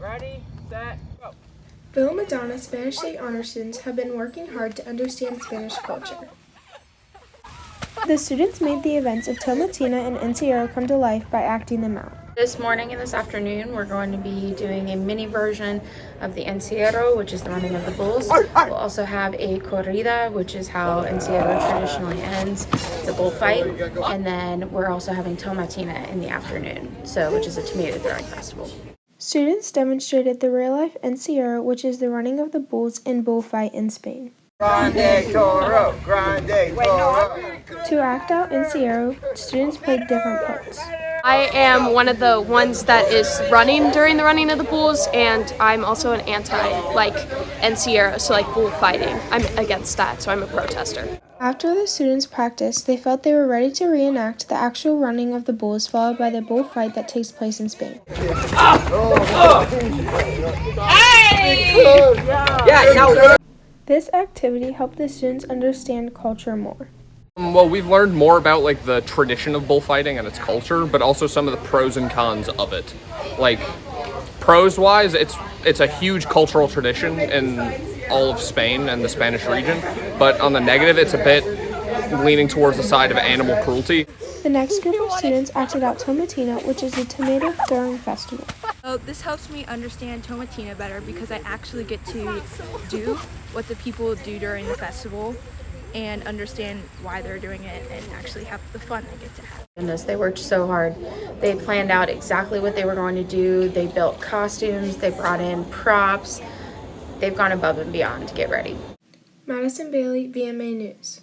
Ready, set, go. Bill and Madonna Spanish State Honor students have been working hard to understand Spanish culture. The students made the events of Tomatina and Encierro come to life by acting them out. This morning and this afternoon, we're going to be doing a mini version of the Encierro, which is the running of the bulls. We'll also have a corrida, which is how Encierro traditionally ends, the bullfight. And then we're also having Tomatina in the afternoon, which is a tomato throwing festival. Students demonstrated the real-life Encierro, which is the running of the bulls and bullfight in Spain. Grande Toro, Grande Toro. To act out Encierro, students played different parts. I am one of the ones that is running during the running of the bulls, and I'm also an anti-Encierro, so bullfighting. I'm against that, so I'm a protester. After the students practiced, they felt they were ready to reenact the actual running of the bulls, followed by the bullfight that takes place in Spain. This activity helped the students understand culture more. Well, we've learned more about the tradition of bullfighting and its culture, but also some of the pros and cons of it. Pros-wise, it's a huge cultural tradition in all of Spain and the Spanish region, but on the negative, it's a bit leaning towards the side of animal cruelty. The next group of students acted out Tomatina, which is a tomato throwing festival. So this helps me understand Tomatina better because I actually get to do what the people do during the festival and understand why they're doing it and actually have the fun they get to have. Goodness, they worked so hard. They planned out exactly what they were going to do. They built costumes, they brought in props. They've gone above and beyond to get ready. Madison Bailey, VMA News.